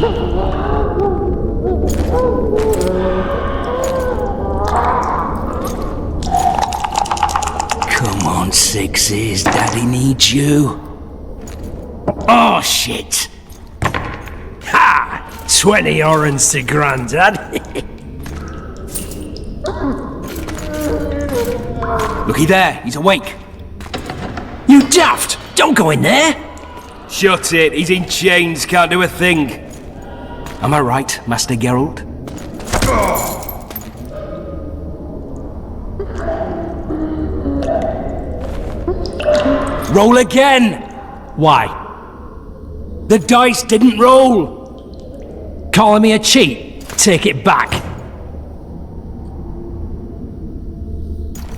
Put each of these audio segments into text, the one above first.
Come on, Sixes, Daddy needs you. Oh, shit! Ha! 20 orens to Grandad. Looky there, he's awake. You daft! Don't go in there! Shut it, he's in chains, can't do a thing. Am I right, Master Geralt? Roll again! Why? The dice didn't roll! Calling me a cheat? Take it back.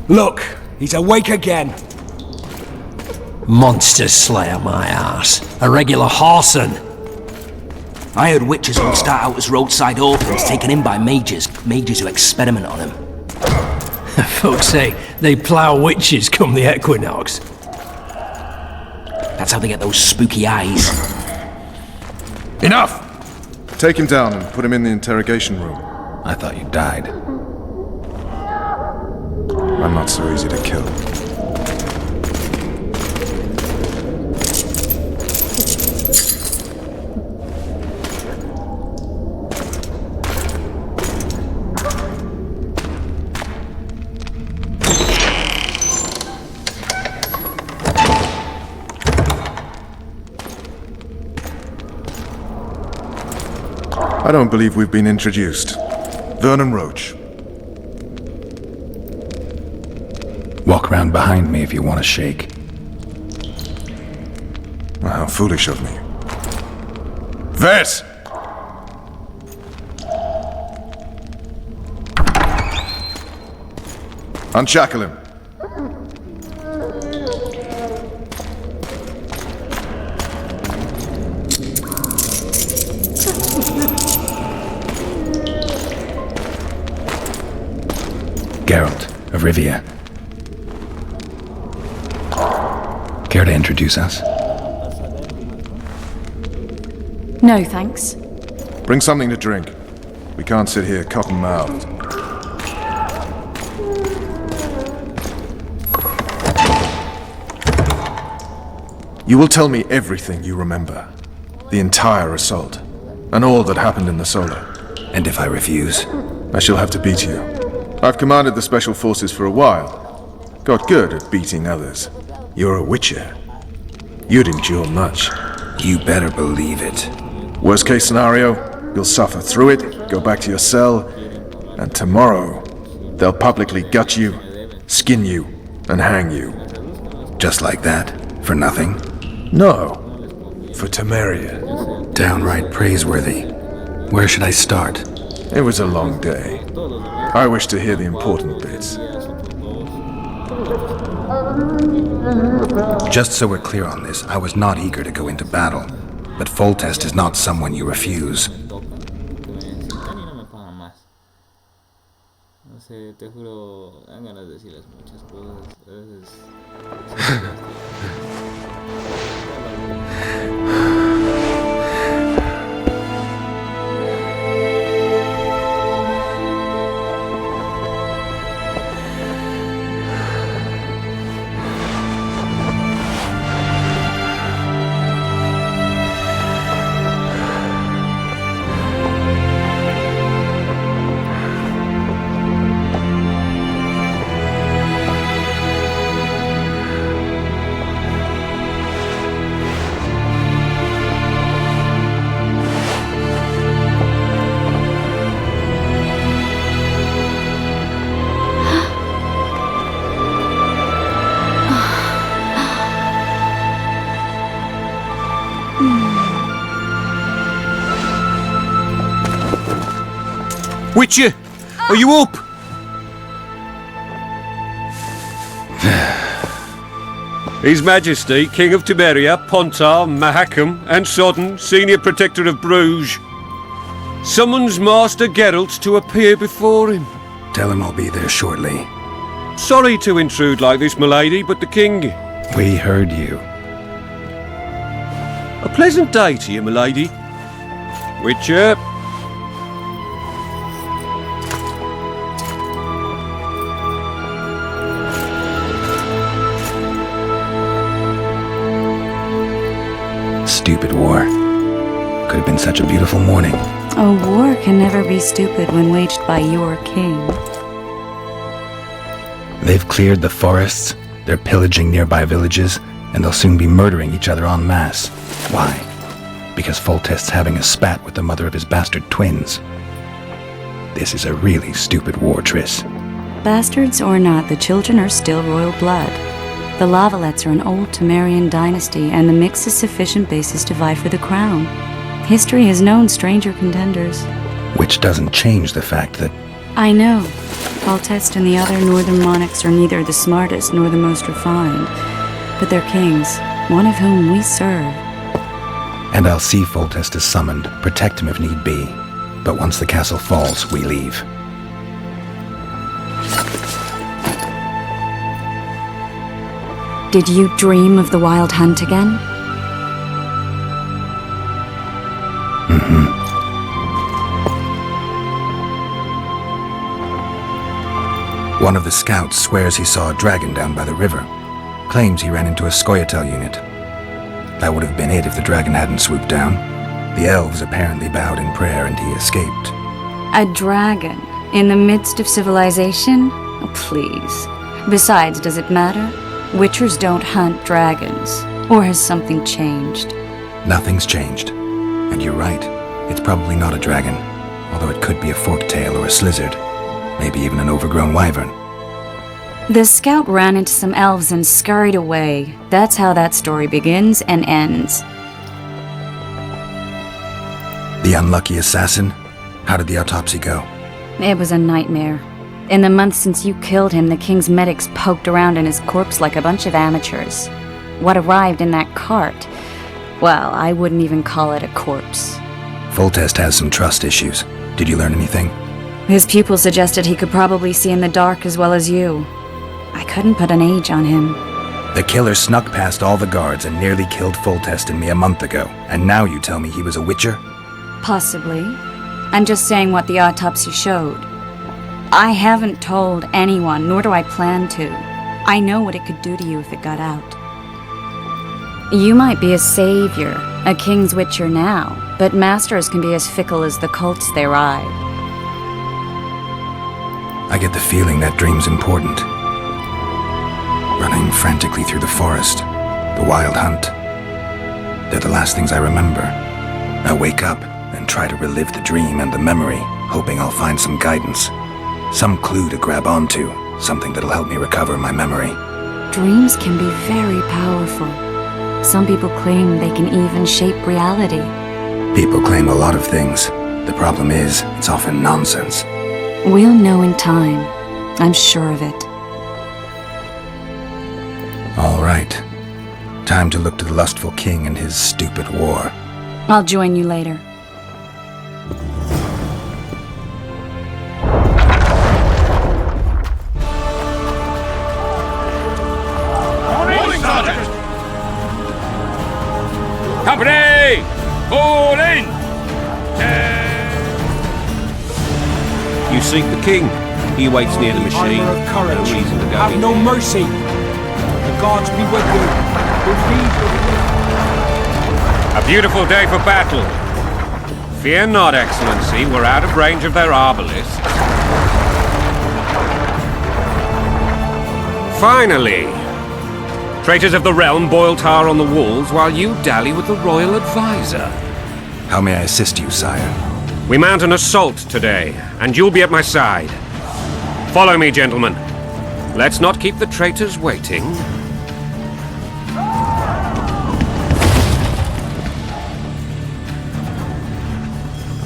Look, he's awake again. Monster slayer, my ass. A regular whoreson. I heard witches would start out as roadside orphans taken in by mages who experiment on them. Folks say they plough witches come the equinox. That's how they get those spooky eyes. Enough! Take him down and put him in the interrogation room. I thought you died. I'm not so easy to kill. I don't believe we've been introduced. Vernon Roche. Walk around behind me if you want to shake. Well, how foolish of me. Vess! Unshackle him. Geralt of Rivia. Care to introduce us? No, thanks. Bring something to drink. We can't sit here cotton-mouthed. You will tell me everything you remember. The entire assault. And all that happened in the Solar. And if I refuse? I shall have to beat you. I've commanded the Special Forces for a while. Got good at beating others. You're a witcher. You'd endure much. You better believe it. Worst case scenario, you'll suffer through it, go back to your cell, and tomorrow, they'll publicly gut you, skin you, and hang you. Just like that? For nothing? No. For Temeria. Downright praiseworthy. Where should I start? It was a long day. I wish to hear the important bits. Just so we're clear on this, I was not eager to go into battle. But Foltest is not someone you refuse. No sé, te juro, dan ganas de decirles muchas cosas. A veces... Witcher, are you up? His Majesty, King of Temeria, Pontar, Mahakam, and Sodden, Senior Protector of Bruges, summons Master Geralt to appear before him. Tell him I'll be there shortly. Sorry to intrude like this, milady, but the King... We heard you. A pleasant day to you, milady. Witcher. Stupid war. Could have been such a beautiful morning. A war can never be stupid when waged by your king. They've cleared the forests, they're pillaging nearby villages, and they'll soon be murdering each other en masse. Why? Because Foltest's having a spat with the mother of his bastard twins. This is a really stupid war, Triss. Bastards or not, the children are still royal blood. The LaValettes are an old Temerian dynasty, and the mix is sufficient basis to vie for the crown. History has known stranger contenders. Which doesn't change the fact that... I know. Foltest and the other northern monarchs are neither the smartest nor the most refined, but they're kings, one of whom we serve. And I'll see Foltest is summoned, protect him if need be. But once the castle falls, we leave. Did you dream of the wild hunt again? One of the scouts swears he saw a dragon down by the river. Claims he ran into a Scoia'tael unit. That would have been it if the dragon hadn't swooped down. The elves apparently bowed in prayer and he escaped. A dragon? In the midst of civilization? Oh, please. Besides, does it matter? Witchers don't hunt dragons. Or has something changed? Nothing's changed. And you're right. It's probably not a dragon. Although it could be a forktail or a slizzard. Maybe even an overgrown wyvern. The scout ran into some elves and scurried away. That's how that story begins and ends. The unlucky assassin? How did the autopsy go? It was a nightmare. In the months since you killed him, the king's medics poked around in his corpse like a bunch of amateurs. What arrived in that cart? Well, I wouldn't even call it a corpse. Foltest has some trust issues. Did you learn anything? His pupil suggested he could probably see in the dark as well as you. I couldn't put an age on him. The killer snuck past all the guards and nearly killed Foltest and me a month ago. And now you tell me he was a witcher? Possibly. I'm just saying what the autopsy showed. I haven't told anyone, nor do I plan to. I know what it could do to you if it got out. You might be a savior, a king's witcher now, but masters can be as fickle as the colts they ride. I get the feeling that dream's important. Running frantically through the forest, the wild hunt. They're the last things I remember. I wake up and try to relive the dream and the memory, hoping I'll find some guidance. Some clue to grab onto, something that'll help me recover my memory. Dreams can be very powerful. Some people claim they can even shape reality. People claim a lot of things. The problem is, it's often nonsense. We'll know in time. I'm sure of it. All right. Time to look to the lustful king and his stupid war. I'll join you later. Company! Fall in! You seek the king. He waits near the machine. Armor of courage. No reason to go Have in no there. mercy. The gods be with you. A beautiful day for battle. Fear not, Excellency. We're out of range of their arbalists. Finally! Traitors of the realm boil tar on the walls while you dally with the royal advisor. How may I assist you, sire? We mount an assault today, and you'll be at my side. Follow me, gentlemen. Let's not keep the traitors waiting.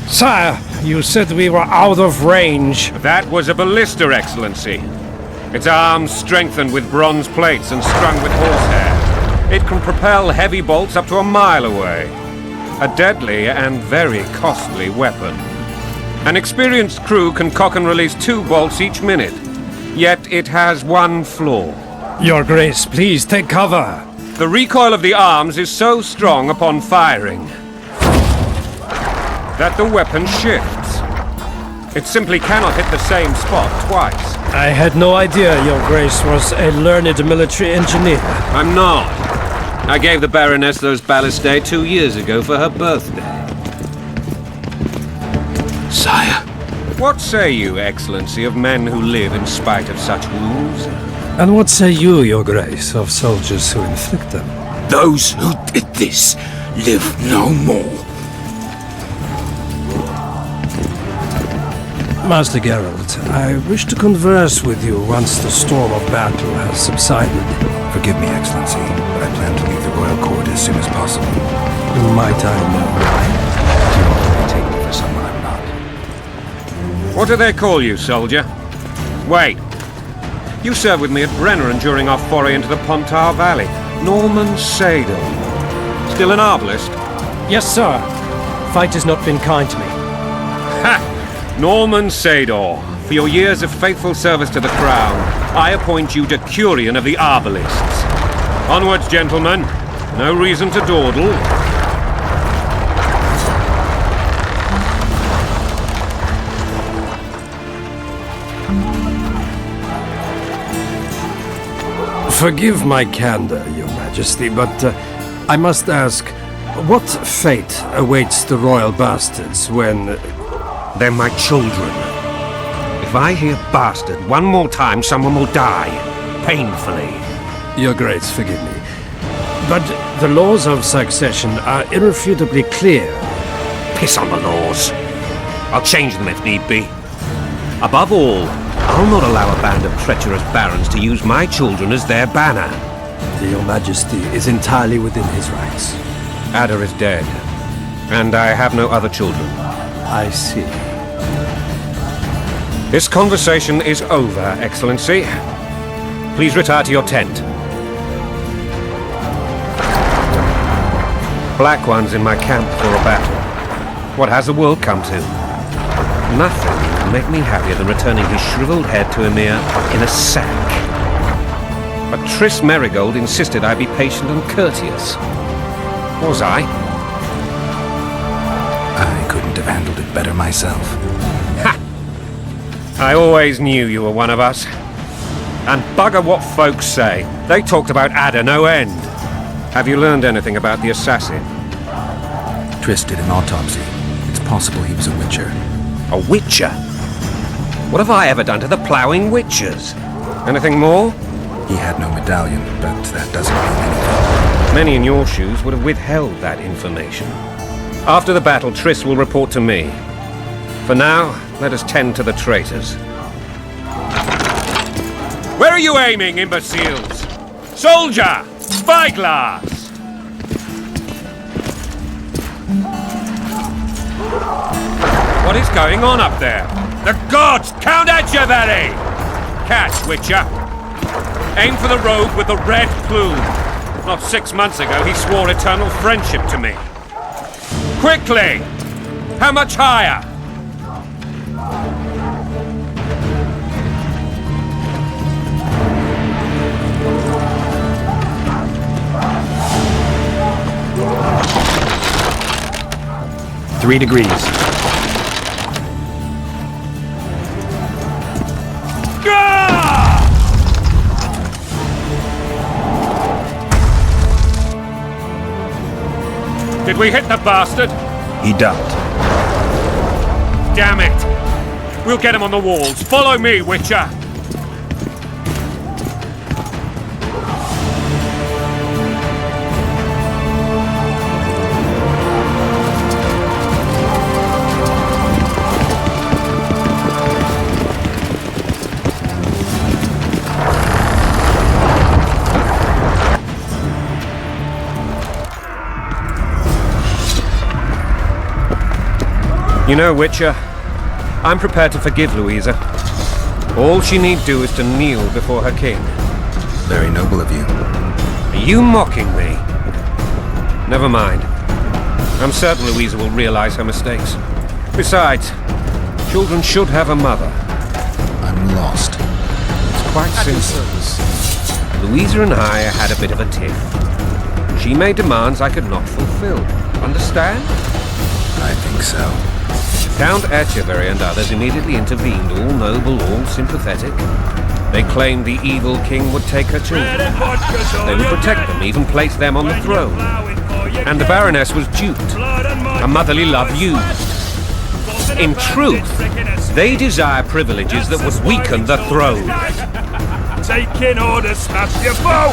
Sire, you said we were out of range. That was a ballista, Excellency. Its arms strengthened with bronze plates and strung with horsehair. It can propel heavy bolts up to a mile away. A deadly and very costly weapon. An experienced crew can cock and release 2 bolts each minute. Yet it has one flaw. Your Grace, please take cover. The recoil of the arms is so strong upon firing that the weapon shifts. It simply cannot hit the same spot twice. I had no idea Your Grace was a learned military engineer. I'm not. I gave the Baroness those ballistae 2 years ago for her birthday. Sire. What say you, Excellency, of men who live in spite of such wounds? And what say you, Your Grace, of soldiers who inflict them? Those who did this live no more. Master Geralt, I wish to converse with you once the storm of battle has subsided. Forgive me, Excellency, but I plan to leave the royal court as soon as possible. Might I know why? You already take me for someone I'm not. What do they call you, soldier? Wait. You served with me at Brenneran during our foray into the Pontar Valley. Norman Sadel. Still an arbalist? Yes, sir. Fate has not been kind to me. Ha! Norman Sador, for your years of faithful service to the Crown, I appoint you Decurion of the Arbalists. Onwards, gentlemen. No reason to dawdle. Forgive my candor, Your Majesty, but I must ask, what fate awaits the royal bastards when... They're my children. If I hear bastard one more time, someone will die. Painfully. Your Grace, forgive me. But the laws of succession are irrefutably clear. Piss on the laws. I'll change them if need be. Above all, I'll not allow a band of treacherous barons to use my children as their banner. Your Majesty is entirely within his rights. Ada is dead, and I have no other children. I see. This conversation is over, Excellency. Please retire to your tent. Black One's in my camp for a battle. What has the world come to? Nothing will make me happier than returning his shriveled head to Emir in a sack. But Triss Merigold insisted I be patient and courteous. Was I? I couldn't have handled it better myself. Ha! I always knew you were one of us. And bugger what folks say. They talked about Ada no end. Have you learned anything about the assassin? Triss did an autopsy. It's possible he was a witcher. A witcher? What have I ever done to the ploughing witchers? Anything more? He had no medallion, but that doesn't mean anything. Many in your shoes would have withheld that information. After the battle, Triss will report to me. For now, let us tend to the traitors. Where are you aiming, imbeciles? Soldier! Spyglass! What is going on up there? The gods! Count at you, Barry! Catch, Witcher! Aim for the rogue with the red plume. Not 6 months ago, he swore eternal friendship to me. Quickly! How much higher? Three degrees. Did we hit the bastard? He ducked. Damn it! We'll get him on the walls. Follow me, Witcher! You know, Witcher, I'm prepared to forgive Louisa. All she need do is to kneel before her king. Very noble of you. Are you mocking me? Never mind. I'm certain Louisa will realize her mistakes. Besides, children should have a mother. I'm lost. It's quite simple. Louisa and I had a bit of a tiff. She made demands I could not fulfill. Understand? I think so. Count Etcheverry and others immediately intervened, all noble, all sympathetic. They claimed the evil king would take her children. They would protect them, even place them on the throne. And the Baroness was duped, her motherly love used. In truth, they desire privileges that would weaken the throne. Taking orders, smash your foe!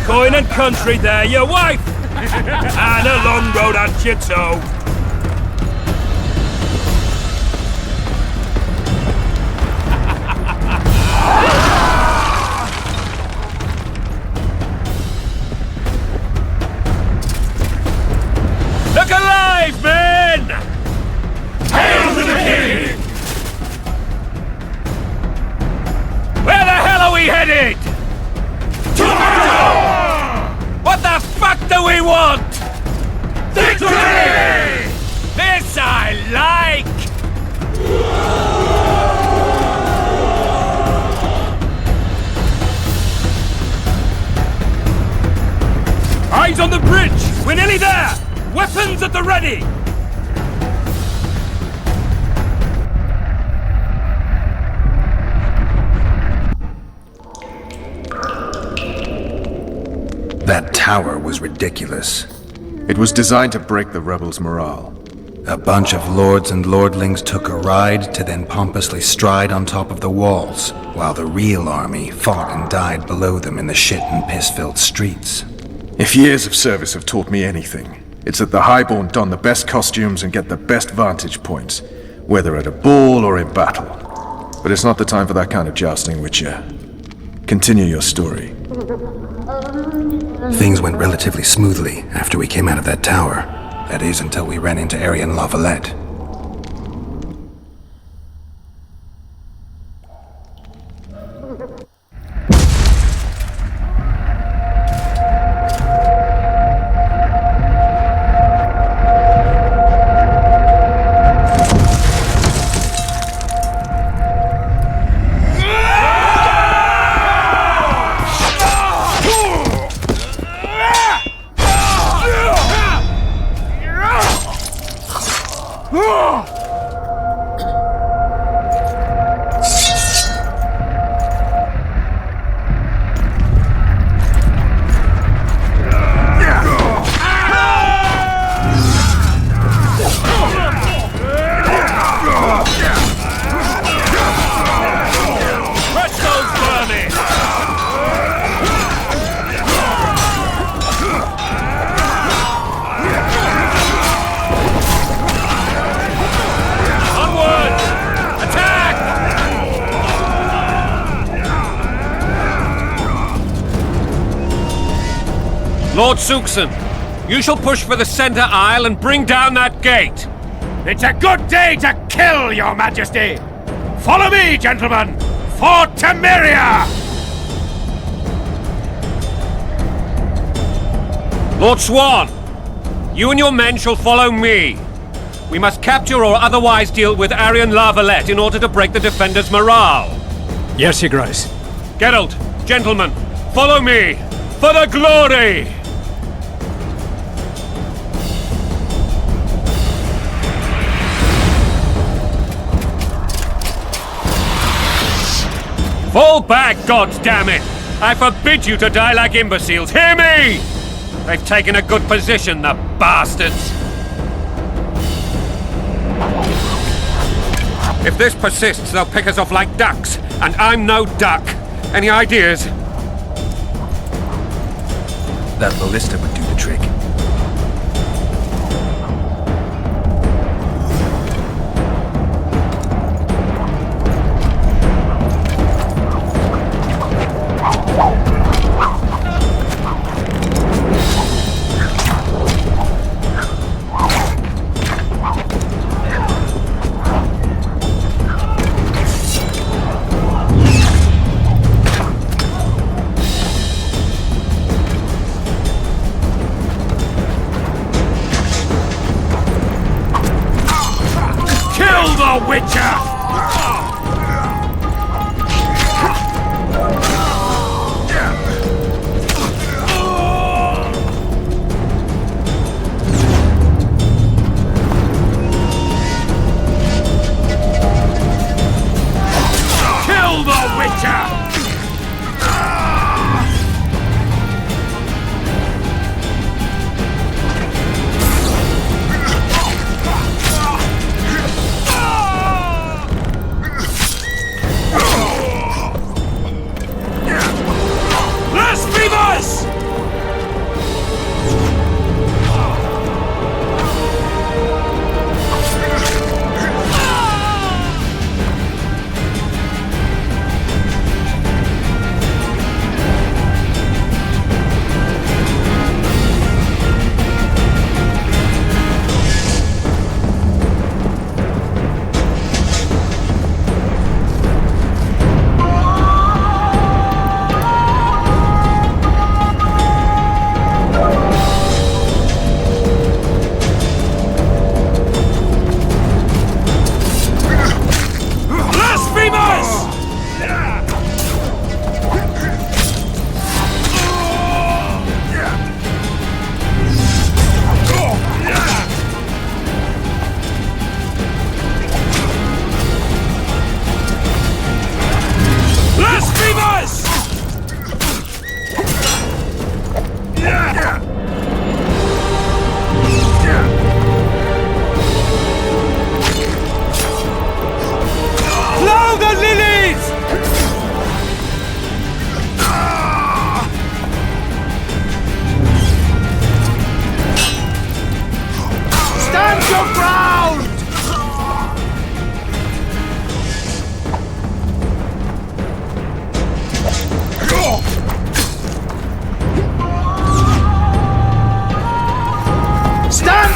Coin and country, there your wife! And a long road at your toe. Look alive, men! Hail to the king! Where the hell are we headed? What the fuck do we want? Victory! This I like! Eyes on the bridge! We're nearly there! Weapons at the ready! That tower was ridiculous. It was designed to break the rebels' morale. A bunch of lords and lordlings took a ride to then pompously stride on top of the walls, while the real army fought and died below them in the shit and piss-filled streets. If years of service have taught me anything, it's that the highborn don the best costumes and get the best vantage points, whether at a ball or in battle. But it's not the time for that kind of jousting, Witcher. Continue your story. Things went relatively smoothly after we came out of that tower. That is, until we ran into Aryan LaValette. Lord Suxon, you shall push for the center aisle and bring down that gate. It's a good day to kill, your majesty! Follow me, gentlemen! For Temeria! Lord Swan, you and your men shall follow me. We must capture or otherwise deal with Aryan LaValette in order to break the defenders' morale. Yes, Your Grace. Geralt, gentlemen, follow me for the glory! Fall back, goddammit! I forbid you to die like imbeciles. Hear me! They've taken a good position, the bastards! If this persists, they'll pick us off like ducks, and I'm no duck. Any ideas? That ballista would do the trick. Witcher!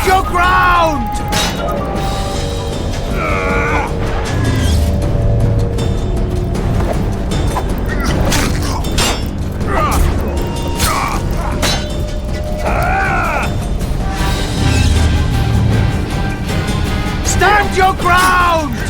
your ground! Stand your ground!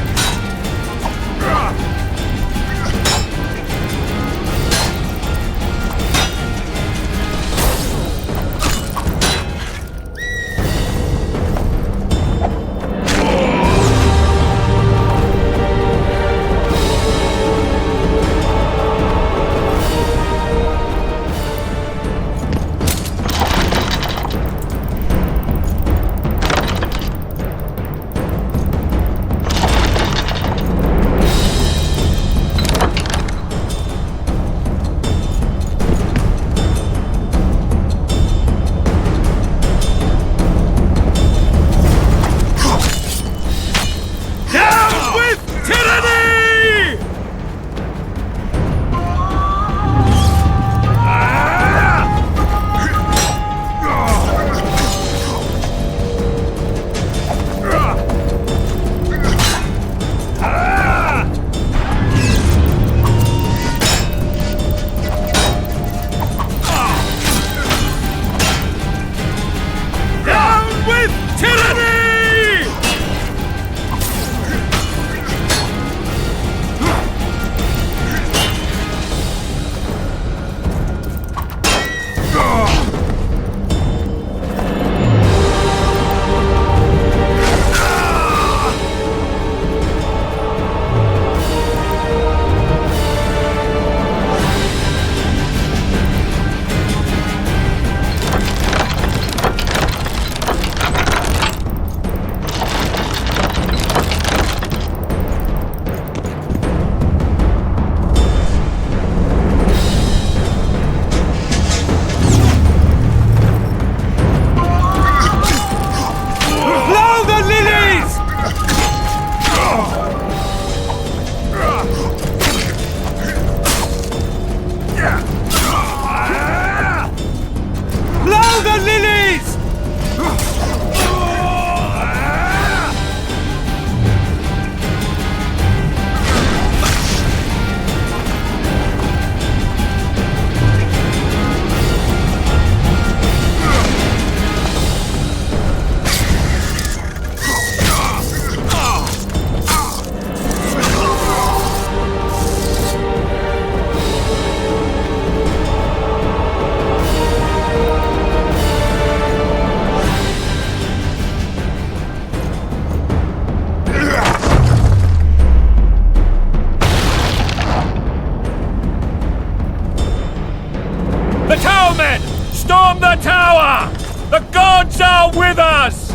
Storm the tower! The gods are with us!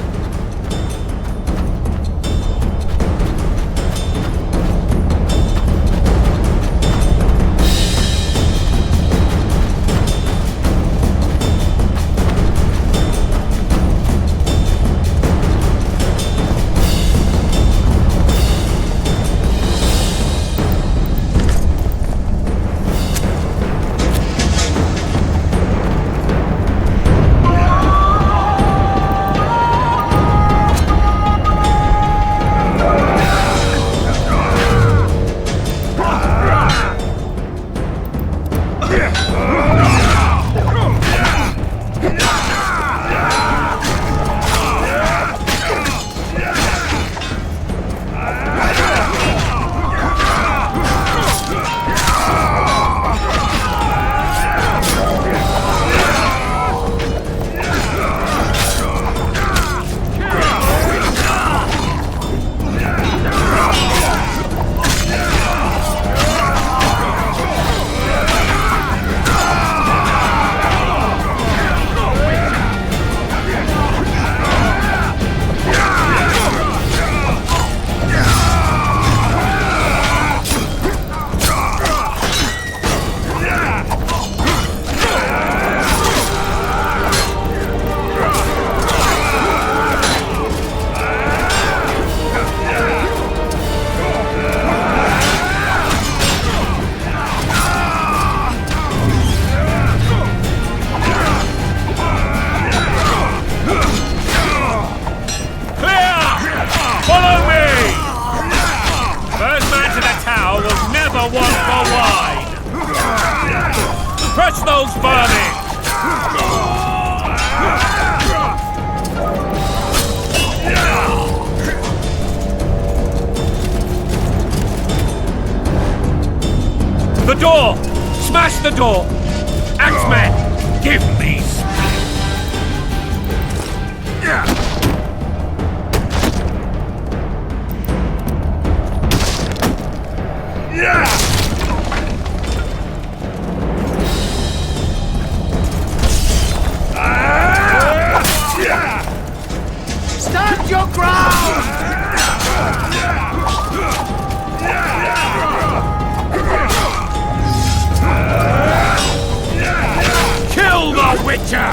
Crush those vermin! The door! Smash the door! Axeman, give me speed! Stand your ground! Kill the Witcher!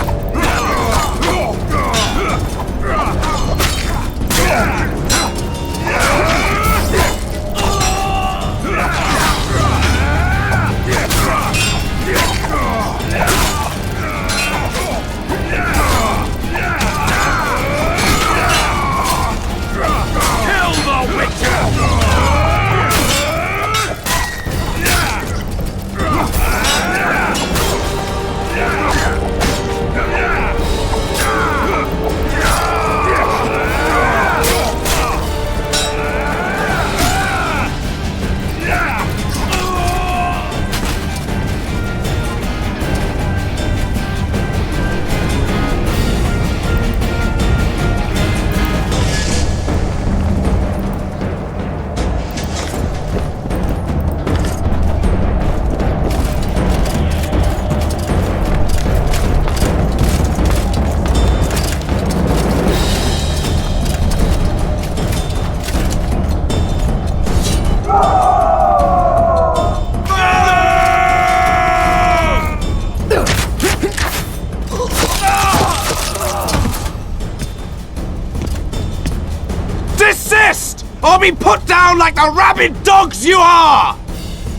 Desist! Or be put down like the rabid dogs you are!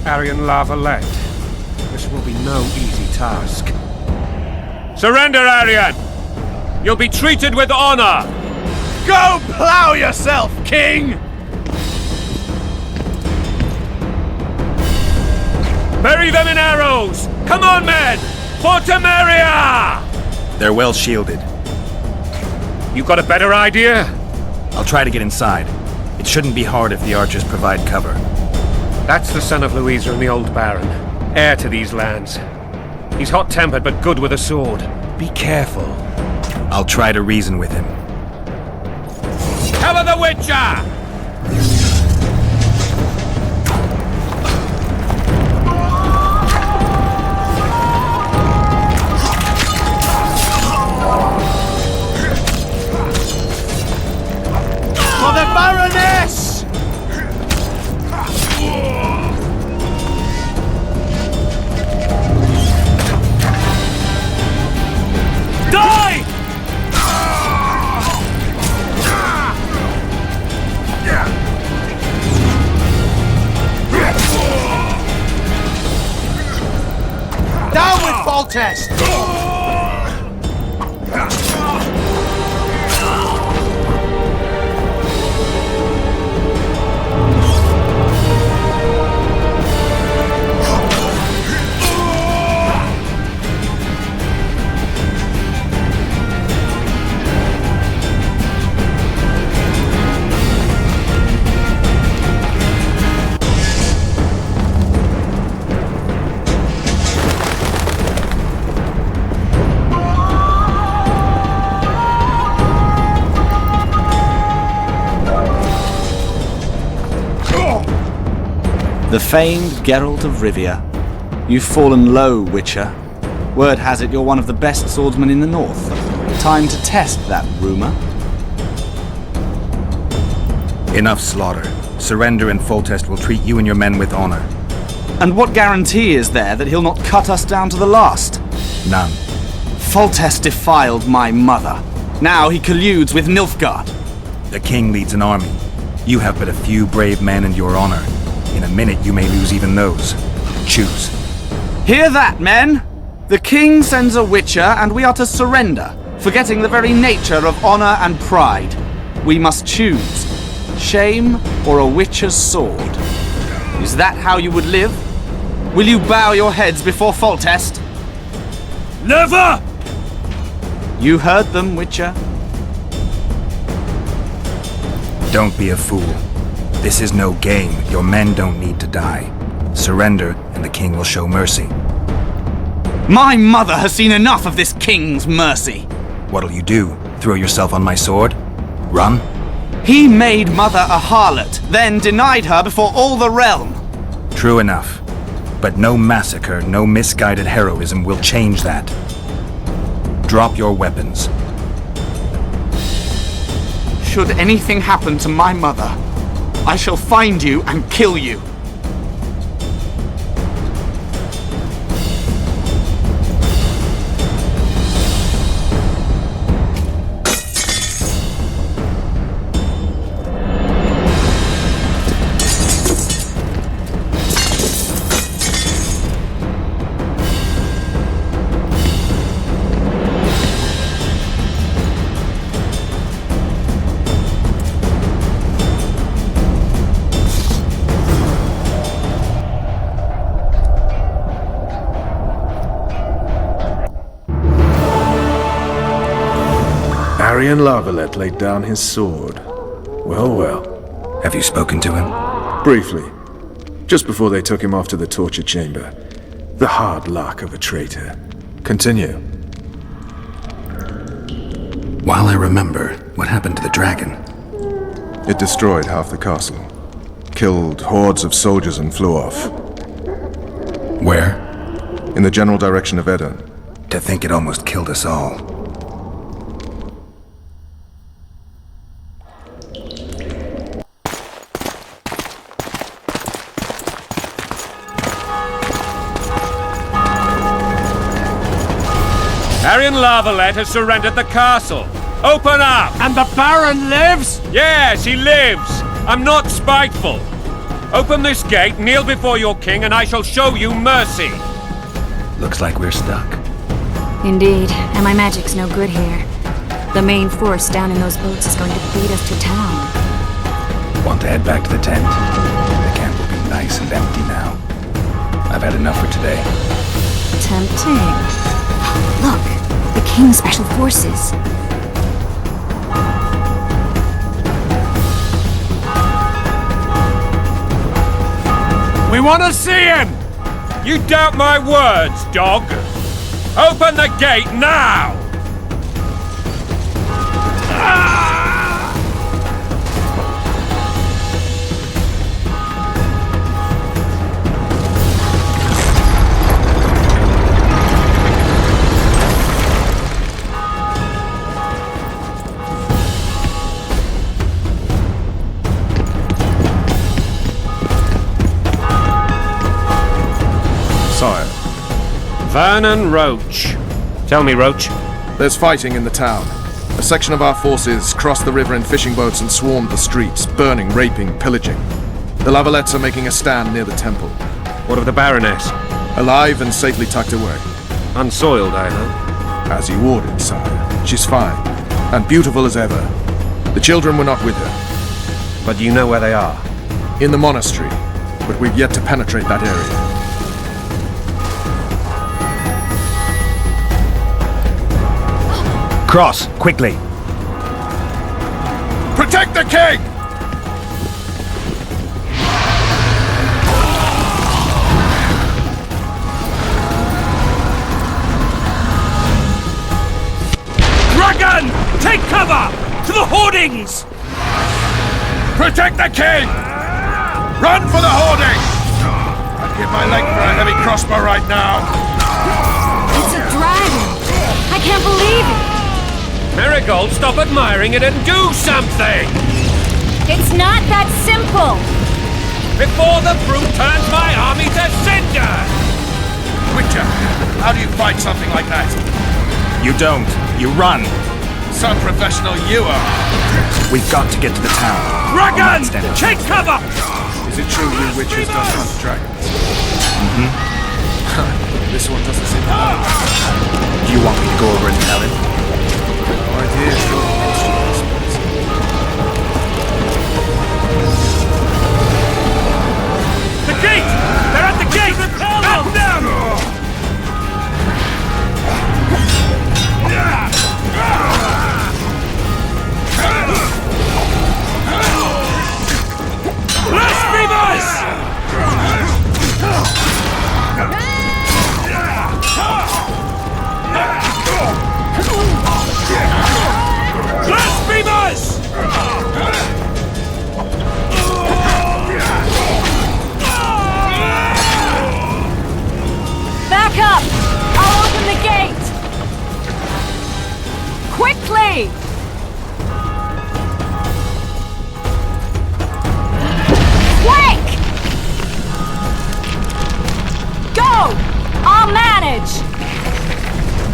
Aryan LaValette, this will be no easy task. Surrender, Aryan! You'll be treated with honor! Go plow yourself, King! Bury them in arrows! Come on, men! For Temeria! They're well shielded. You got a better idea? I'll try to get inside. It shouldn't be hard if the archers provide cover. That's the son of Louisa and the old Baron, heir to these lands. He's hot-tempered but good with a sword. Be careful. I'll try to reason with him. Cover the Witcher! For the Baroness! Die! Down with Foltest! The famed Geralt of Rivia. You've fallen low, Witcher. Word has it you're one of the best swordsmen in the north. Time to test that rumor. Enough slaughter. Surrender and Foltest will treat you and your men with honor. And what guarantee is there that he'll not cut us down to the last? None. Foltest defiled my mother. Now he colludes with Nilfgaard. The king leads an army. You have but a few brave men and your honor. In a minute you may lose even those. Choose. Hear that, men? The king sends a Witcher and we are to surrender, forgetting the very nature of honor and pride. We must choose. Shame or a Witcher's sword. Is that how you would live? Will you bow your heads before Foltest? Never! You heard them, Witcher. Don't be a fool. This is no game. Your men don't need to die. Surrender, and the king will show mercy. My mother has seen enough of this king's mercy. What'll you do? Throw yourself on my sword? Run? He made Mother a harlot, then denied her before all the realm. True enough. But no massacre, no misguided heroism will change that. Drop your weapons. Should anything happen to my mother, I shall find you and kill you. Aryan LaValette laid down his sword. Well, well. Have you spoken to him? Briefly. Just before they took him off to the torture chamber. The hard luck of a traitor. Continue. While I remember, what happened to the dragon? It destroyed half the castle. Killed hordes of soldiers and flew off. Where? In the general direction of Edon. To think it almost killed us all. Aryan LaValette has surrendered the castle. Open up! And the Baron lives? Yes, he lives. I'm not spiteful. Open this gate, kneel before your king, and I shall show you mercy. Looks like we're stuck. Indeed, and my magic's no good here. The main force down in those boats is going to beat us to town. Want to head back to the tent? The camp will be nice and empty now. I've had enough for today. Tempting. Look, the King's Special Forces. We want to see him! You doubt my words, dog? Open the gate now! Sire, Vernon Roche. Tell me, Roche. there's fighting in the town. A section of our forces crossed the river in fishing boats and swarmed the streets, burning, raping, pillaging. The LaValettes are making a stand near the temple. What of the Baroness? Alive and safely tucked away. Unsoiled, I hope. As you ordered, sire. She's fine, and beautiful as ever. The children were not with her. But you know where they are? In the monastery, but we've yet to penetrate that area. Cross, quickly! Protect the king! Dragon! Take cover! To the hoardings! Protect the king! Run for the hoarding! I'd give my leg for a heavy crossbow right now. It's a dragon! I can't believe it! Marigold, stop admiring it and do something! It's not that simple! Before the brute turns my army to cinder! Witcher, how do you fight something like that? You don't. You run. Some professional you are. We've got to get to the town. Dragon! Take cover! Is it true you witches don't hunt dragons? This one doesn't seem to know. Do you want me to go over and tell him? No idea, sure. The gate! They're at the gate! At them!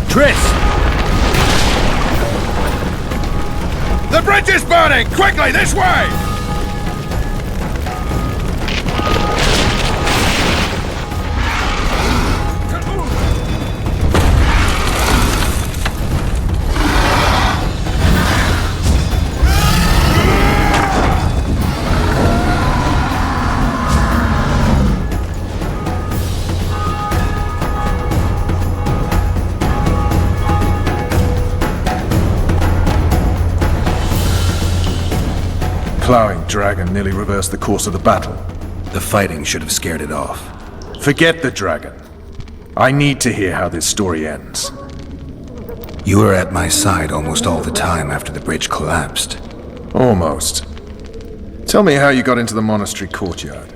Triss! The bridge is burning! Quickly, this way! Plowing dragon nearly reversed the course of the battle. The fighting should have scared it off. Forget the dragon. I need to hear how this story ends. You were at my side almost all the time after the bridge collapsed. Almost. Tell me how you got into the monastery courtyard.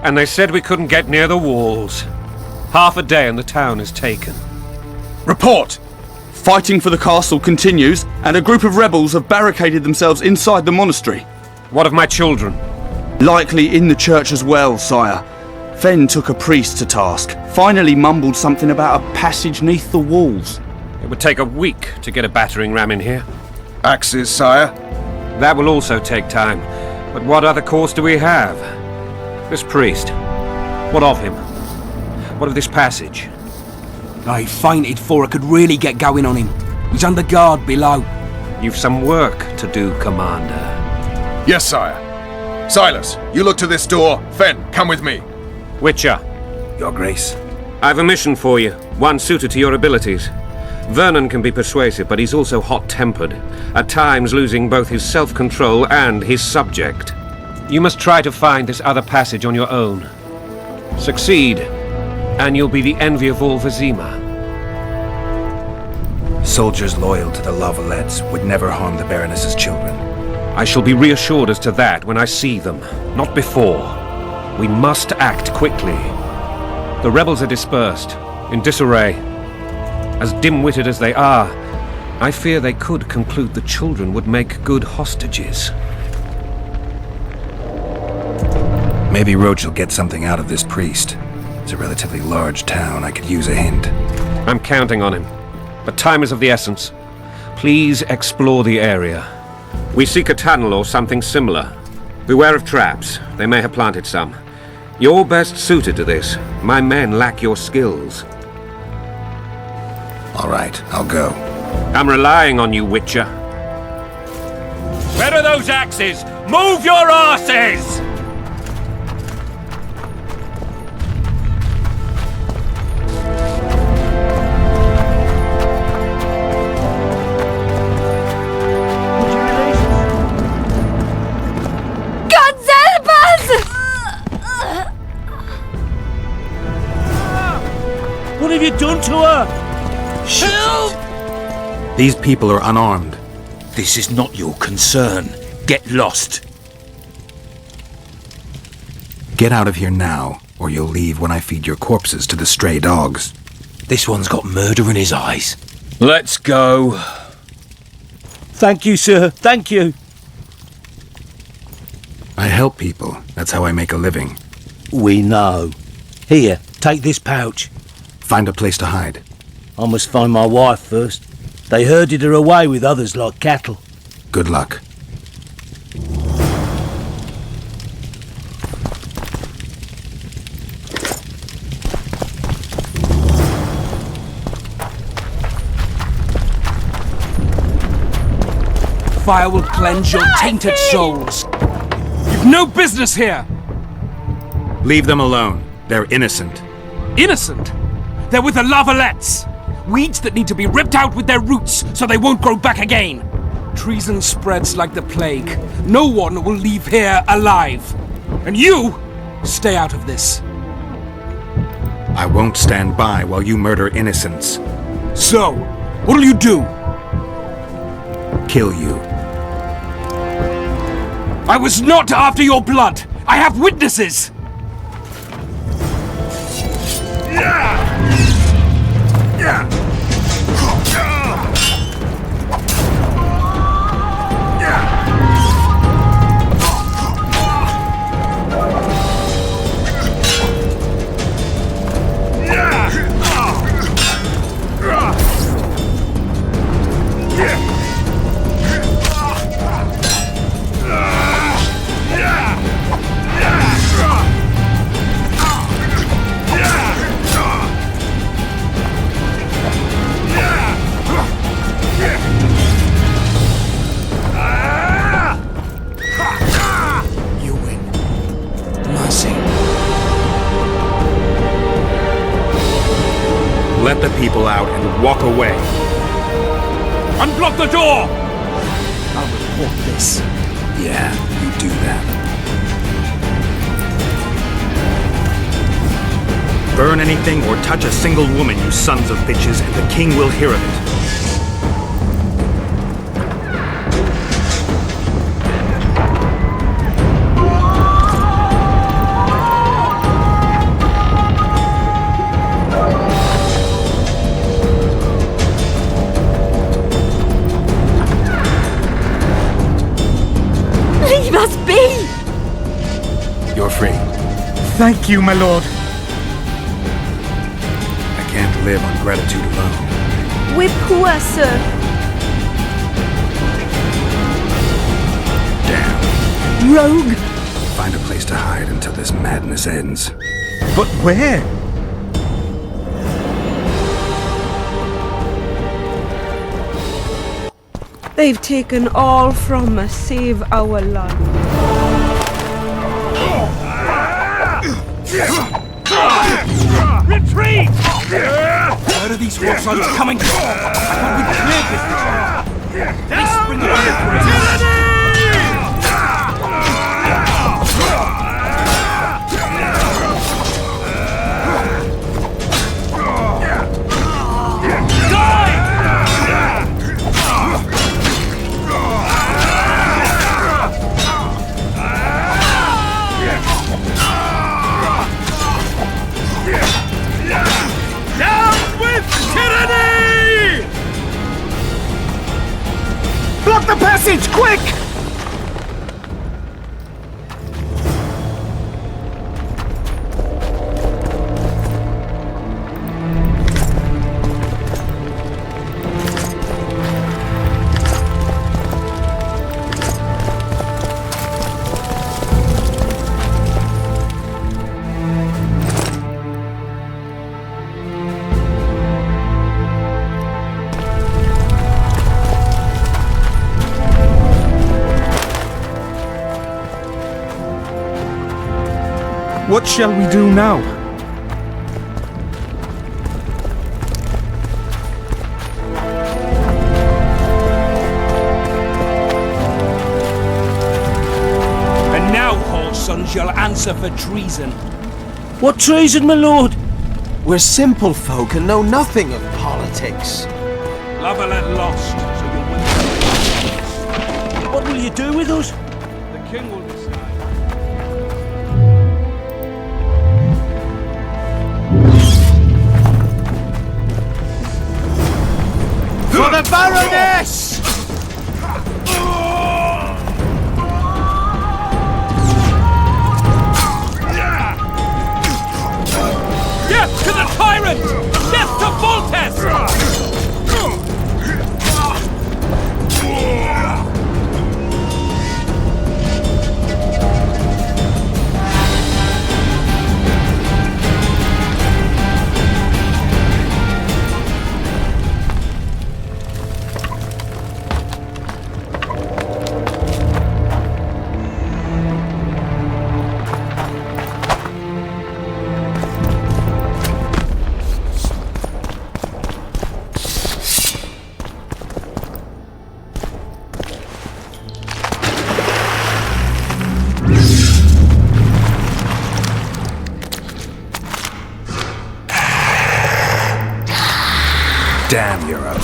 And they said we couldn't get near the walls. Half a day and the town is taken. Report! Fighting for the castle continues, and a group of rebels have barricaded themselves inside the monastery. What of my children? Likely in the church as well, sire. Fen took a priest to task, finally mumbled something about a passage neath the walls. It would take a week to get a battering ram in here. Axes, sire? That will also take time. But what other course do we have? This priest. What of him? What of this passage? I fainted before I could really get going on him. He's under guard below. You've some work to do, Commander. Yes, sire. Silas, you look to this door. Fen, come with me. Witcher. Your Grace. I've a mission for you, one suited to your abilities. Vernon can be persuasive, but he's also hot-tempered, at times losing both his self-control and his subject. You must try to find this other passage on your own. Succeed, and you'll be the envy of all Vizima. Soldiers loyal to the LaValettes would never harm the Baroness's children. I shall be reassured as to that when I see them, not before. We must act quickly. The rebels are dispersed, in disarray. As dim-witted as they are, I fear they could conclude the children would make good hostages. Maybe Roche will get something out of this priest. It's a relatively large town. I could use a hint. I'm counting on him. But time is of the essence. Please explore the area. We seek a tunnel or something similar. Beware of traps. They may have planted some. You're best suited to this. My men lack your skills. All right, I'll go. I'm relying on you, Witcher. Where are those axes? Move your asses! What have you done to her? Help! These people are unarmed. This is not your concern. Get lost. Get out of here now, or you'll leave when I feed your corpses to the stray dogs. This one's got murder in his eyes. Let's go. Thank you, sir. Thank you. I help people. That's how I make a living. We know. Here, take this pouch. Find a place to hide. I must find my wife first. They herded her away with others like cattle. Good luck. Fire will cleanse your tainted souls. You've no business here. Leave them alone. They're innocent. Innocent? They're with the LaValettes. Weeds that need to be ripped out with their roots so they won't grow back again. Treason spreads like the plague. No one will leave here alive. And you, stay out of this. I won't stand by while you murder innocents. So, what'll you do? Kill you. I was not after your blood. I have witnesses! Let the people out and walk away. Unblock the door! I'll report this. Yeah, you do that. Burn anything or touch a single woman, you sons of bitches, and the king will hear of it. You're free. Thank you, my lord. I can't live on gratitude alone. We're poor, sir. Damn. Rogue! Find a place to hide until this madness ends. But where? They've taken all from us, save our land. Retreat! Where are these horses coming from? I thought we cleared this. They spring away. Block the passage, quick! What shall we do now? And now, whoresons, you'll answer for treason. What treason, my lord? We're simple folk and know nothing of politics. LaValette lost, so you'll win. What will you do with us? The king will decide. For the Baroness! Death to the tyrant! Death to Foltest! Damn Europe.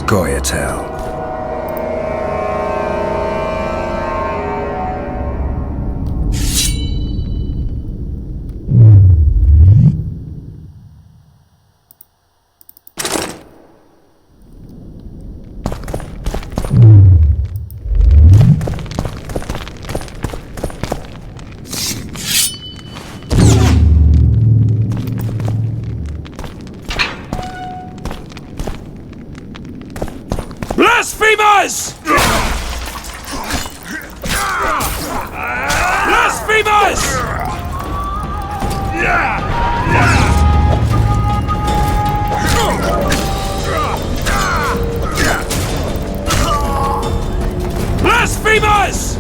Scoia'tael. Blasphemers! Blasphemers! Blasphemers!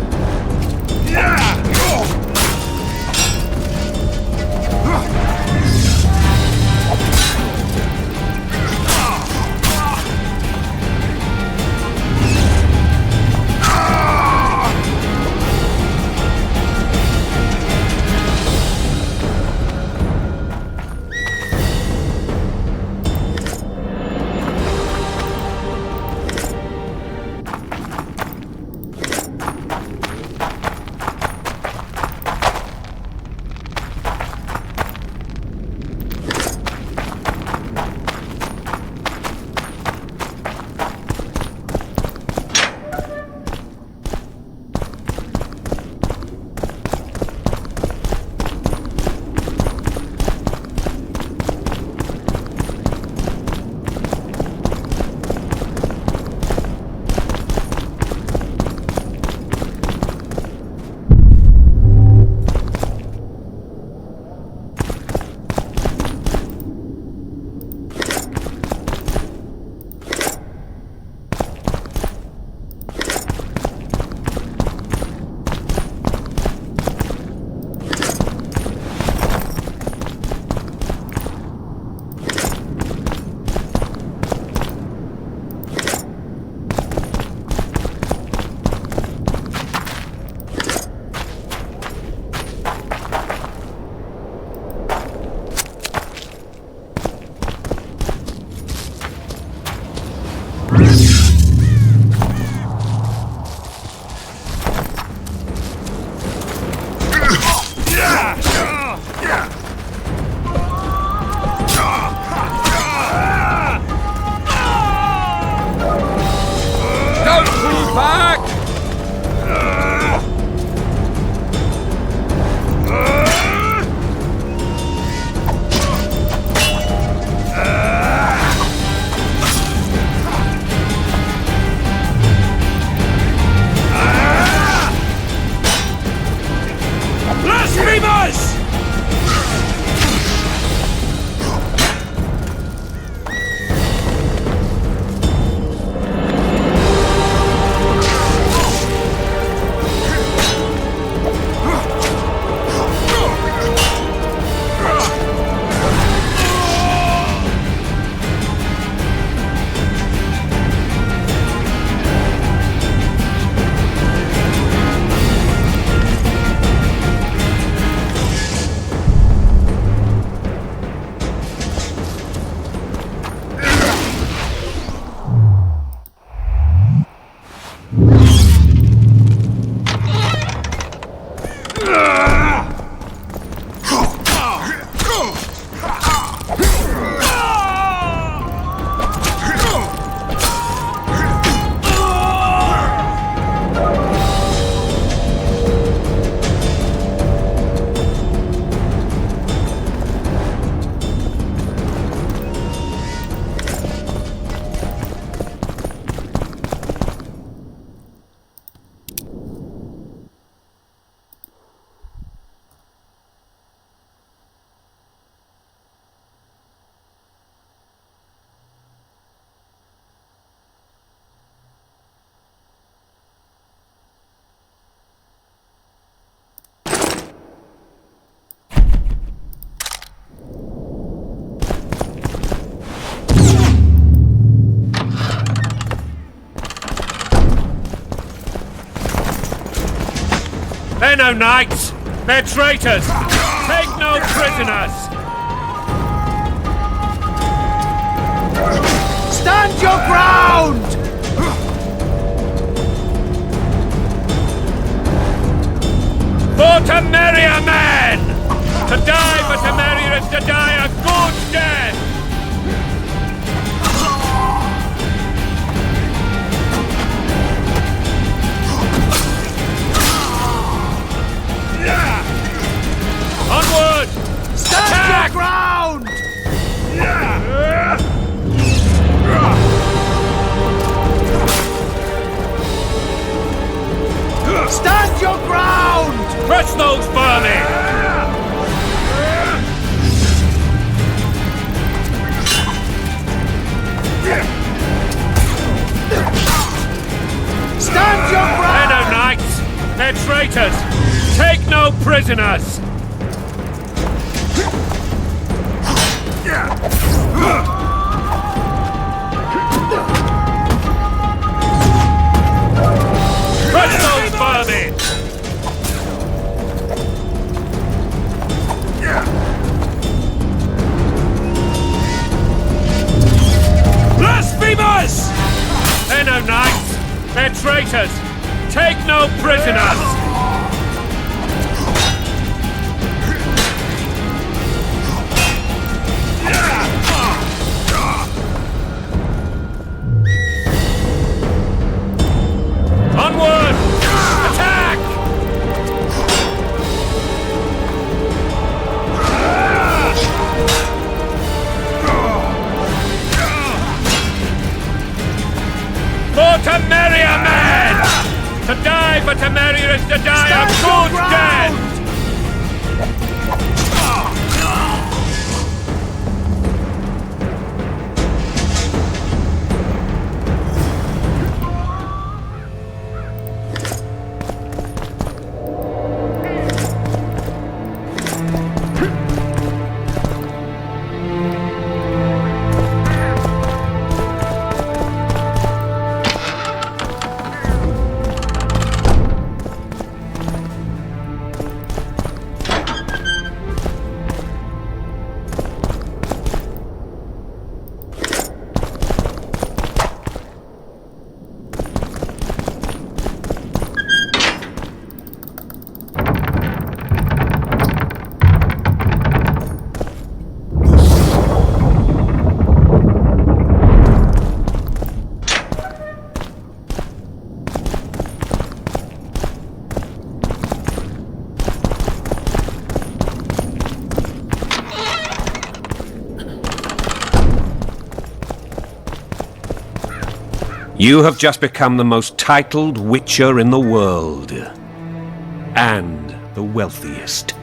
They're no knights! They're traitors! Take no prisoners! Stand your ground! For Temeria, men! To die for Temeria is to die a good death! Onward! Stand your ground! Stand your ground! Press those vermin! Stand your ground! They're no knights! They're traitors! Take no prisoners! Press those vermin! Blasphemers! They're no knights! They're traitors! Take no prisoners! Onward! Attack! For Temeria, men! To die for Temeria is to die a good death! You have just become the most titled witcher in the world. And the wealthiest.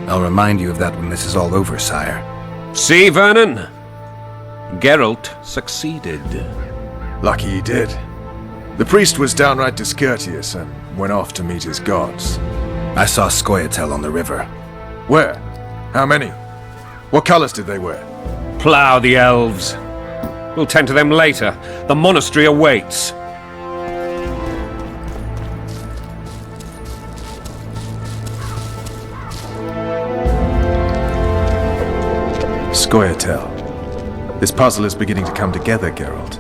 I'll remind you of that when this is all over, sire. See, Vernon? Geralt succeeded. Lucky he did. The priest was downright discourteous and went off to meet his gods. I saw Scoia'tael on the river. Where? How many? What colors did they wear? Plough the elves. We'll tend to them later. The monastery awaits. Scoia'tael. This puzzle is beginning to come together, Geralt.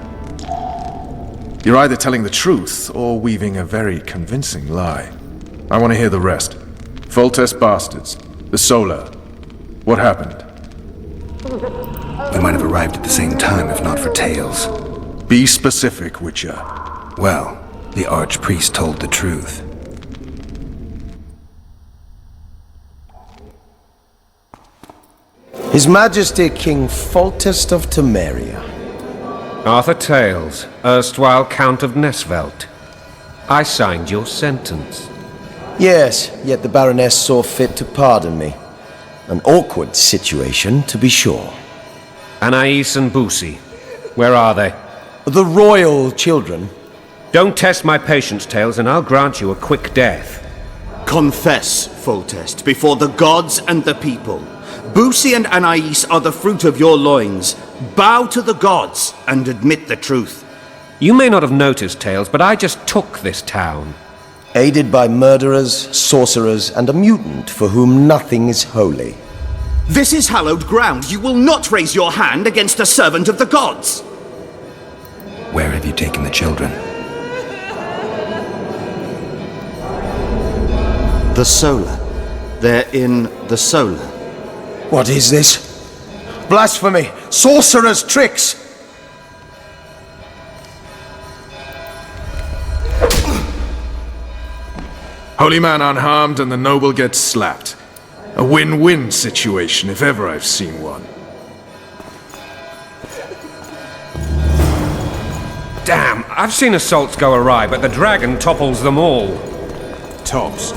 You're either telling the truth or weaving a very convincing lie. I want to hear the rest. Foltest bastards. The Solar. What happened? We might have arrived at the same time if not for tales. Be specific, Witcher. Well, the archpriest told the truth. His Majesty King Foltest of Temeria. Arthur Tales, erstwhile Count of Nesvelt. I signed your sentence. Yes, yet the Baroness saw fit to pardon me. An awkward situation, to be sure. Anais and Boussy, where are they? The royal children. Don't test my patience, Tales, and I'll grant you a quick death. Confess, Foltest, before the gods and the people. Boussy and Anais are the fruit of your loins. Bow to the gods and admit the truth. You may not have noticed, Tales, but I just took this town. Aided by murderers, sorcerers, and a mutant for whom nothing is holy. This is hallowed ground. You will not raise your hand against a servant of the gods. Where have you taken the children? The Solar. They're in the Solar. What is this? Blasphemy! Sorcerer's tricks! Holy man unharmed and the noble gets slapped. A win-win situation, if ever I've seen one. Damn, I've seen assaults go awry, but the dragon topples them all. Tops.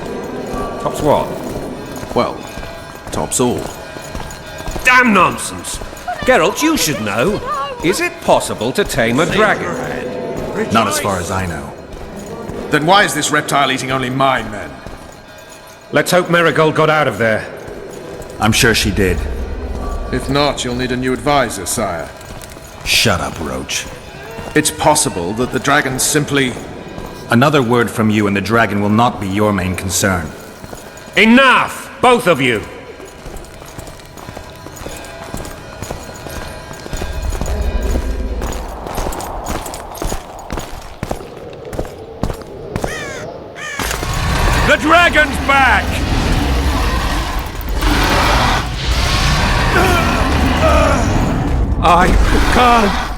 Tops what? Well, tops all. Damn nonsense! Geralt, you should know. Is it possible to tame a dragon? Not as far as I know. Then why is this reptile eating only my men? Let's hope Marigold got out of there. I'm sure she did. If not, you'll need a new advisor, sire. Shut up, Roche. It's possible that the dragon simply... Another word from you and the dragon will not be your main concern. Enough! Both of you! The dragon's back! I can't...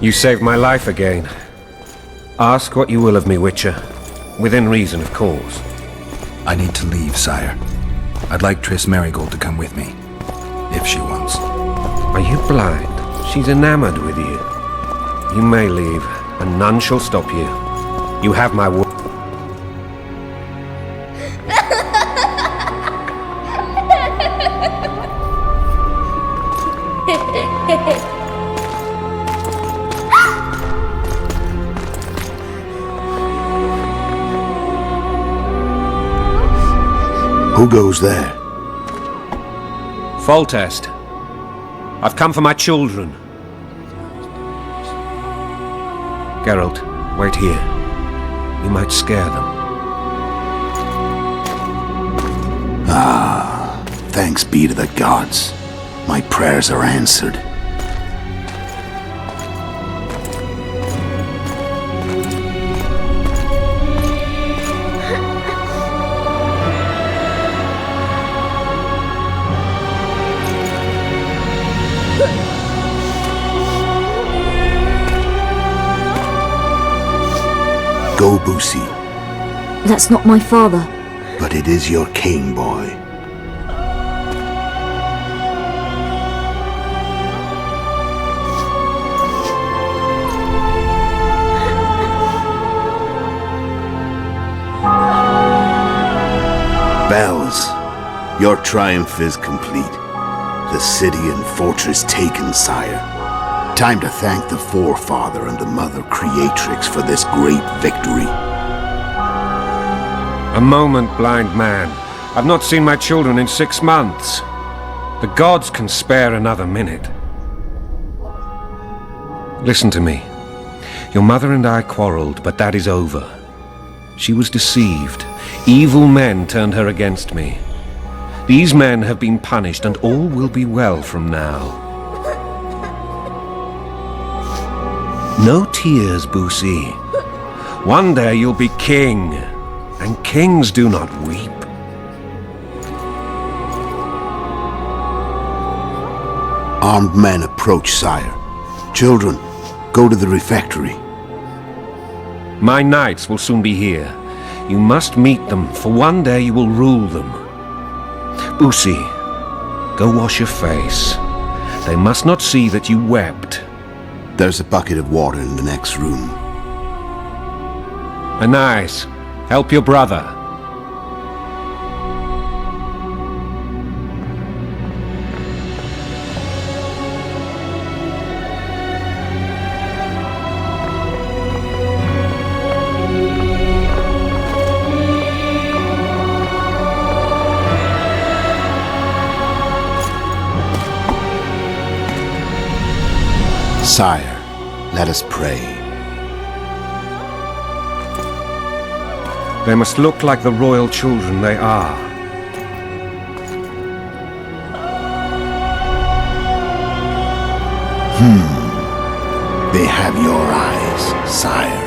You saved my life again. Ask what you will of me, Witcher. Within reason, of course. I need to leave, sire. I'd like Triss Marigold to come with me. If she wants. Are you blind? She's enamored with you. You may leave, and none shall stop you. You have my word. Who goes there? Foltest. I've come for my children. Geralt, wait here. You might scare them. Ah, thanks be to the gods. My prayers are answered. Go, Boussy. That's not my father. But it is your king, boy. Bells, your triumph is complete. The city and fortress taken, sire. Time to thank the forefather and the mother creatrix for this great victory. A moment, blind man. I've not seen my children in 6 months. The gods can spare another minute. Listen to me. Your mother and I quarreled, but that is over. She was deceived. Evil men turned her against me. These men have been punished, and all will be well from now. No tears, Boussy. One day you'll be king, and kings do not weep. Armed men approach, sire. Children, go to the refectory. My knights will soon be here. You must meet them, for one day you will rule them. Boussy, go wash your face. They must not see that you wept. There's a bucket of water in the next room. Anais, help your brother. Sire, let us pray. They must look like the royal children they are. They have your eyes, sire.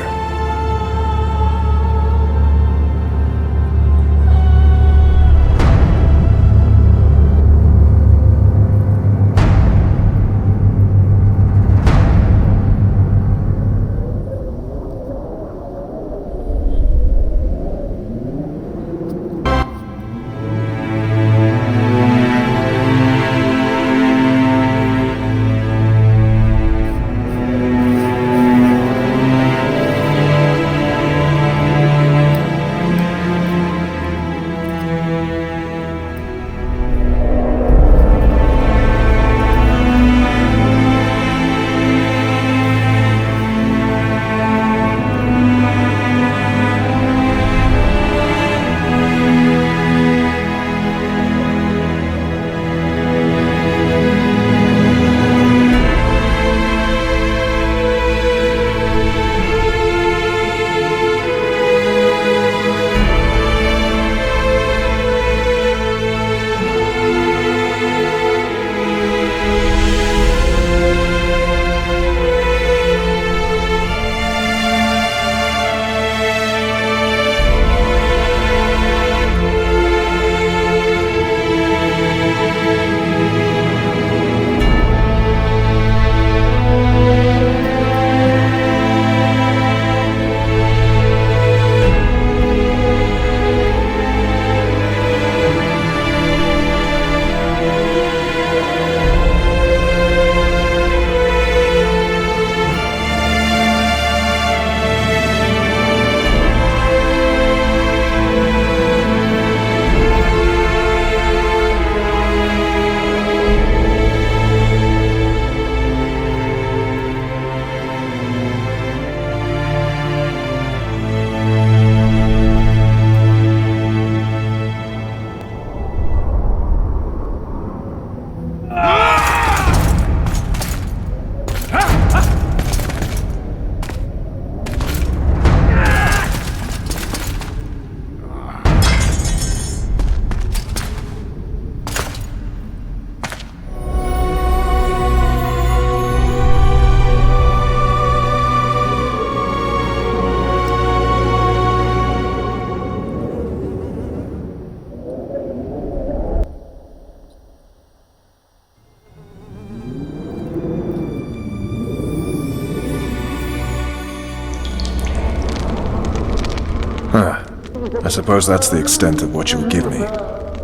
I suppose that's the extent of what you'll give me.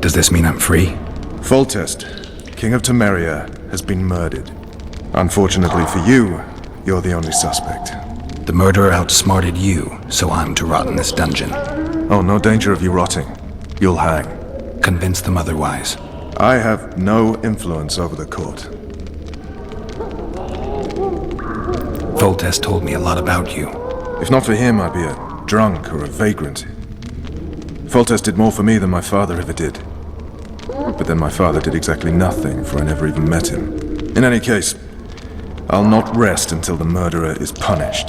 Does this mean I'm free? Foltest, King of Temeria, has been murdered. Unfortunately for you, you're the only suspect. The murderer outsmarted you, so I'm to rot in this dungeon. Oh, no danger of you rotting. You'll hang. Convince them otherwise. I have no influence over the court. Foltest told me a lot about you. If not for him, I'd be a drunk or a vagrant. Foltest did more for me than my father ever did. But then my father did exactly nothing, for I never even met him. In any case, I'll not rest until the murderer is punished.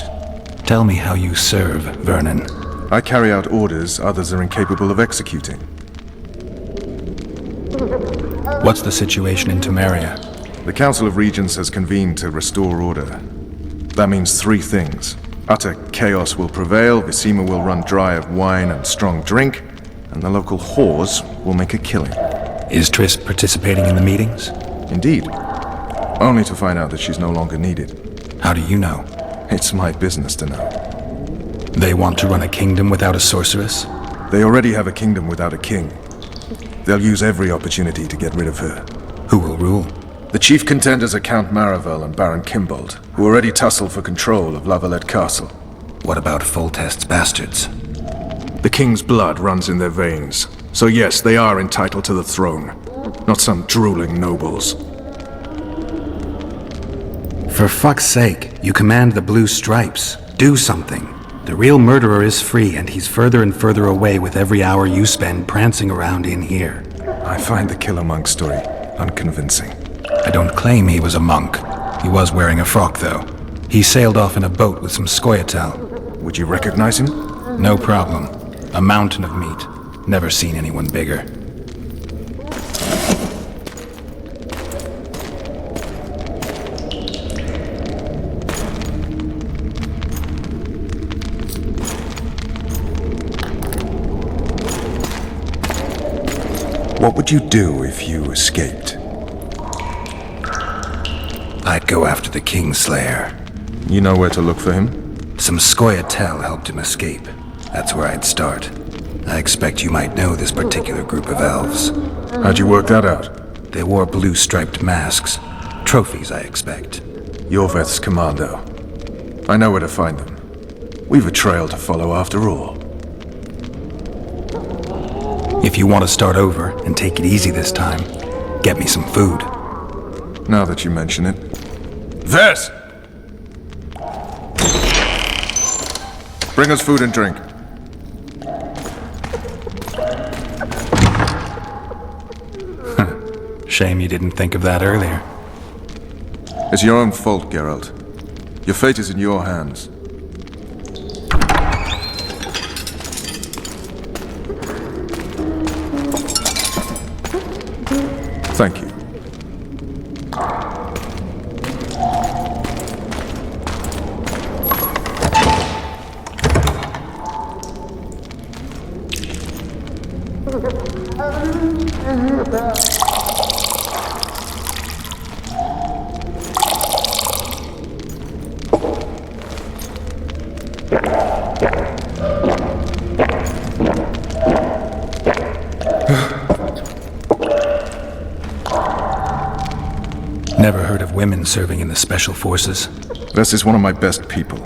Tell me how you serve, Vernon. I carry out orders others are incapable of executing. What's the situation in Temeria? The Council of Regents has convened to restore order. That means three things. Utter chaos will prevail, Visima will run dry of wine and strong drink, and the local whores will make a killing. Is Triss participating in the meetings? Indeed. Only to find out that she's no longer needed. How do you know? It's my business to know. They want to run a kingdom without a sorceress? They already have a kingdom without a king. They'll use every opportunity to get rid of her. Who will rule? The chief contenders are Count Maravel and Baron Kimbold, who already tussle for control of LaValette Castle. What about Foltest's bastards? The king's blood runs in their veins, so yes, they are entitled to the throne, not some drooling nobles. For fuck's sake, you command the Blue Stripes. Do something. The real murderer is free, and he's further and further away with every hour you spend prancing around in here. I find the Killer Monk story unconvincing. I don't claim he was a monk. He was wearing a frock, though. He sailed off in a boat with some Scoia'tael. Would you recognize him? No problem. A mountain of meat. Never seen anyone bigger. What would you do if you escaped? I'd go after the Kingslayer. You know where to look for him? Some Scoia'tael helped him escape. That's where I'd start. I expect you might know this particular group of elves. How'd you work that out? They wore blue striped masks. Trophies, I expect. Yorveth's commando. I know where to find them. We've a trail to follow after all. If you want to start over and take it easy this time, get me some food. Now that you mention it. Vers! Bring us food and drink. Shame you didn't think of that earlier. It's your own fault, Geralt. Your fate is in your hands. Thank you. Never heard of women serving in the Special Forces? This is one of my best people.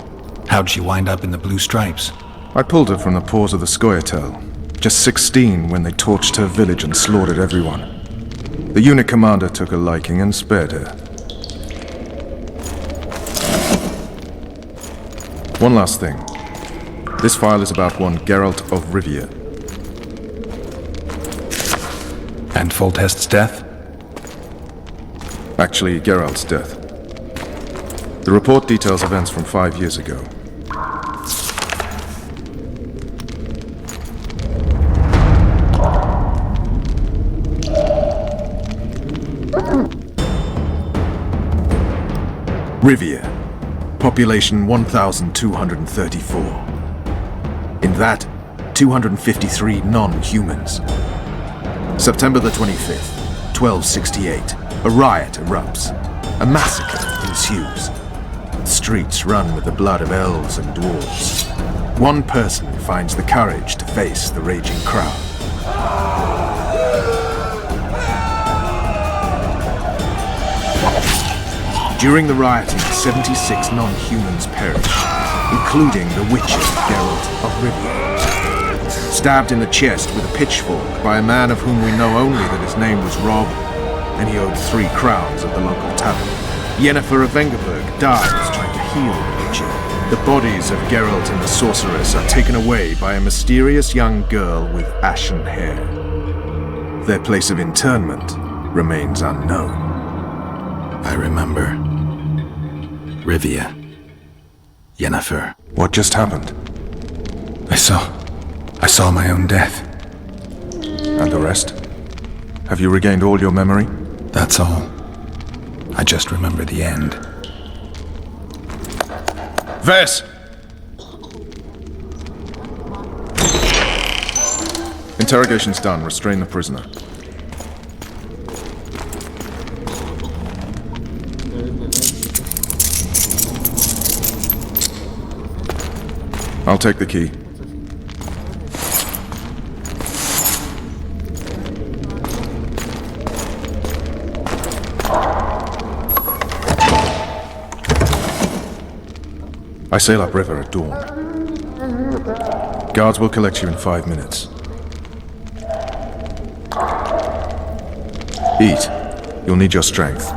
How'd she wind up in the Blue Stripes? I pulled her from the paws of the Scoia'tael. Just 16 when they torched her village and slaughtered everyone. The unit commander took a liking and spared her. One last thing. This file is about one Geralt of Rivia. And Foltest's death? Actually, Geralt's death. The report details events from 5 years ago. Rivia. Population 1,234. In that, 253 non-humans. September the 25th, 1268. A riot erupts. A massacre ensues. The streets run with the blood of elves and dwarves. One person finds the courage to face the raging crowd. During the rioting, 76 non-humans perish, including the Witcher Geralt of Rivia. Stabbed in the chest with a pitchfork by a man of whom we know only that his name was Rob, and he owed 3 crowns at the local tavern. Yennefer of Vengerberg dies trying to heal the Witcher. The bodies of Geralt and the sorceress are taken away by a mysterious young girl with ashen hair. Their place of internment remains unknown. I remember. Rivia. Yennefer. What just happened? I saw my own death. And the rest? Have you regained all your memory? That's all. I just remember the end. Vers! Interrogation's done. Restrain the prisoner. I'll take the key. I sail upriver at dawn. Guards will collect you in 5 minutes. Eat. You'll need your strength.